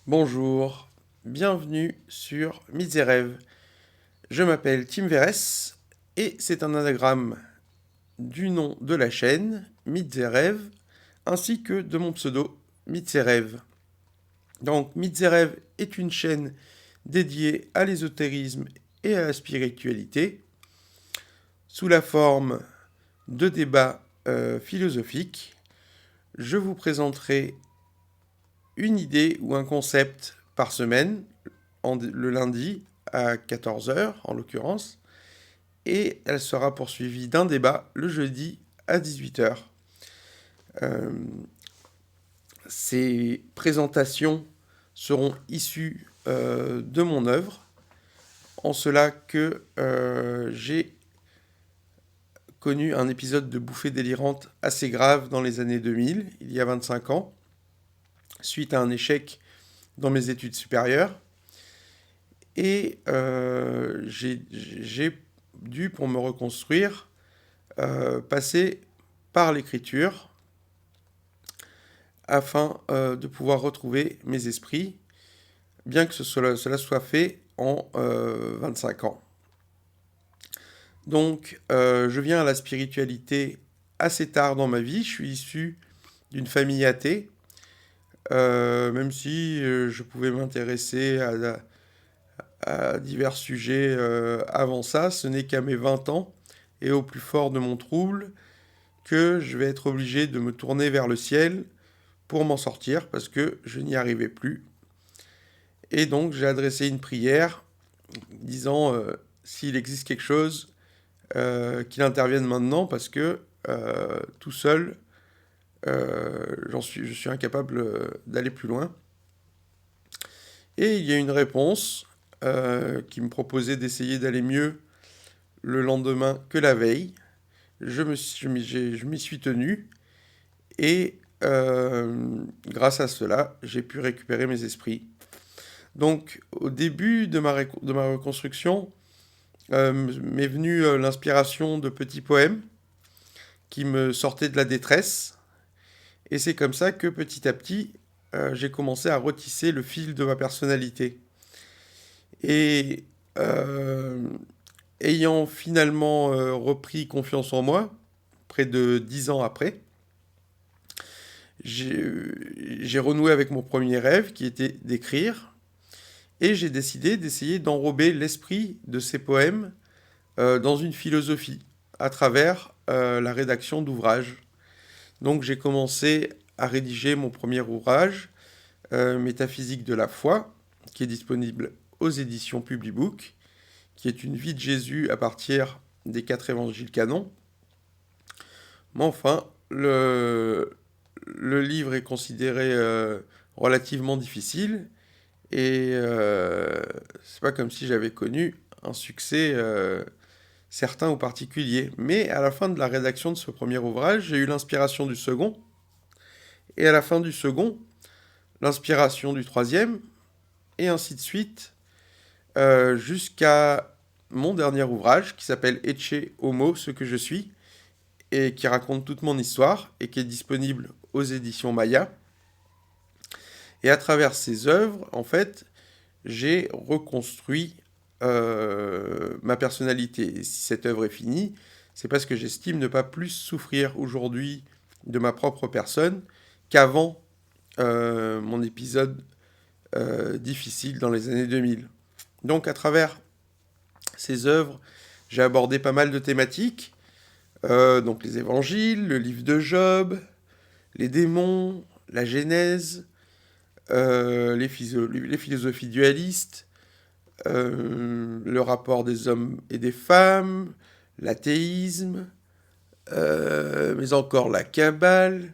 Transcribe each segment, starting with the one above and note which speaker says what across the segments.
Speaker 1: Bonjour, bienvenue sur Mythes et Rêves. Je m'appelle Tim Verès et c'est un anagramme du nom de la chaîne Mythes et Rêves ainsi que de mon pseudo Mythes et Rêves. Donc Mythes et Rêves est une chaîne dédiée à l'ésotérisme et à la spiritualité sous la forme de débats philosophiques. Je vous présenterai une idée ou un concept par semaine, le lundi à 14 heures en l'occurrence, et elle sera poursuivie d'un débat le jeudi à 18 heures. Ces présentations seront issues de mon œuvre, en cela que j'ai connu un épisode de bouffée délirante assez grave dans les années 2000, il y a 25 ans, suite à un échec dans mes études supérieures. Et j'ai dû, pour me reconstruire, passer par l'écriture afin de pouvoir retrouver mes esprits, bien que cela soit fait en 25 ans. Donc, je viens à la spiritualité assez tard dans ma vie. Je suis issu d'une famille athée, même si je pouvais m'intéresser à divers sujets avant ça. Ce n'est qu'à mes 20 ans et au plus fort de mon trouble que je vais être obligé de me tourner vers le ciel pour m'en sortir parce que je n'y arrivais plus. Et donc j'ai adressé une prière disant s'il existe quelque chose, qu'il intervienne maintenant parce que tout seul, je suis incapable d'aller plus loin. Et il y a une réponse qui me proposait d'essayer d'aller mieux le lendemain que la veille. Je m'y suis tenu et grâce à cela, j'ai pu récupérer mes esprits. Donc, au début de ma reconstruction, m'est venue l'inspiration de petits poèmes qui me sortaient de la détresse. Et c'est comme ça que petit à petit, j'ai commencé à retisser le fil de ma personnalité. Et ayant finalement repris confiance en moi, près de 10 ans après, j'ai renoué avec mon premier rêve qui était d'écrire. Et j'ai décidé d'essayer d'enrober l'esprit de ces poèmes dans une philosophie, à travers la rédaction d'ouvrages. Donc j'ai commencé à rédiger mon premier ouvrage, Métaphysique de la foi, qui est disponible aux éditions Publibook, qui est une vie de Jésus à partir des 4 évangiles canons. Mais enfin, le livre est considéré relativement difficile, et c'est pas comme si j'avais connu un succès certain ou particulier. Mais à la fin de la rédaction de ce premier ouvrage, j'ai eu l'inspiration du second, et à la fin du second, l'inspiration du troisième, et ainsi de suite, jusqu'à mon dernier ouvrage qui s'appelle Ecce Homo, ce que je suis, et qui raconte toute mon histoire, et qui est disponible aux éditions Maya. Et à travers ces œuvres, en fait, j'ai reconstruit ma personnalité. Et si cette œuvre est finie, c'est parce que j'estime ne pas plus souffrir aujourd'hui de ma propre personne qu'avant mon épisode difficile dans les années 2000. Donc à travers ces œuvres, j'ai abordé pas mal de thématiques, donc les évangiles, le livre de Job, les démons, la Genèse, les philosophies dualistes, le rapport des hommes et des femmes, l'athéisme, mais encore la Kabbale,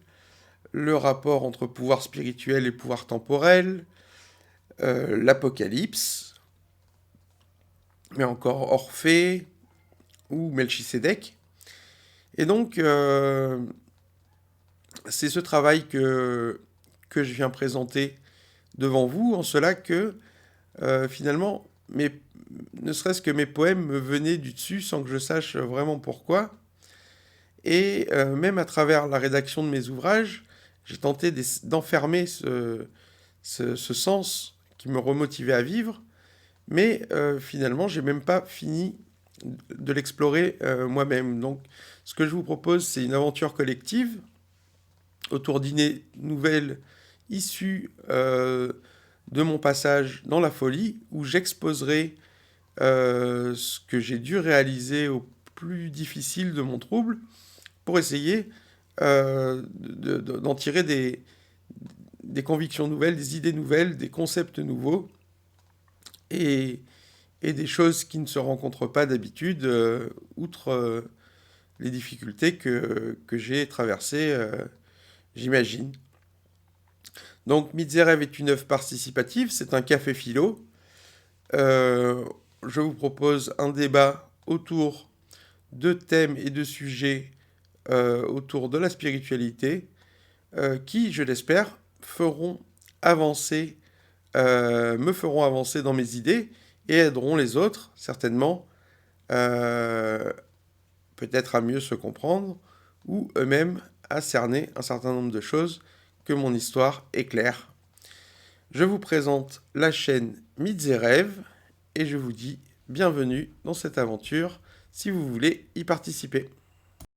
Speaker 1: le rapport entre pouvoir spirituel et pouvoir temporel, l'Apocalypse, mais encore Orphée ou Melchisédek. Et donc, c'est ce travail que je viens présenter devant vous, en cela que, finalement, ne serait-ce que mes poèmes me venaient du dessus sans que je sache vraiment pourquoi. Et même à travers la rédaction de mes ouvrages, j'ai tenté d'enfermer ce sens qui me remotivait à vivre, mais finalement, j'ai même pas fini de l'explorer moi-même. Donc, ce que je vous propose, c'est une aventure collective autour d'idées nouvelles issues de mon passage dans la folie, où j'exposerai ce que j'ai dû réaliser au plus difficile de mon trouble pour essayer d'en tirer des convictions nouvelles, des idées nouvelles, des concepts nouveaux et, et des choses qui ne se rencontrent pas d'habitude, outre les difficultés que j'ai traversées, j'imagine. Donc, Mythes et Rêves est une œuvre participative, c'est un café philo. Euh, je vous propose un débat autour de thèmes et de sujets autour de la spiritualité qui, je l'espère, feront avancer, me feront avancer dans mes idées et aideront les autres, certainement, euh, peut-être à mieux se comprendre ou eux-mêmes à cerner un certain nombre de choses que mon histoire éclaire. Je vous présente la chaîne Mythes et Rêves et je vous dis bienvenue dans cette aventure si vous voulez y participer.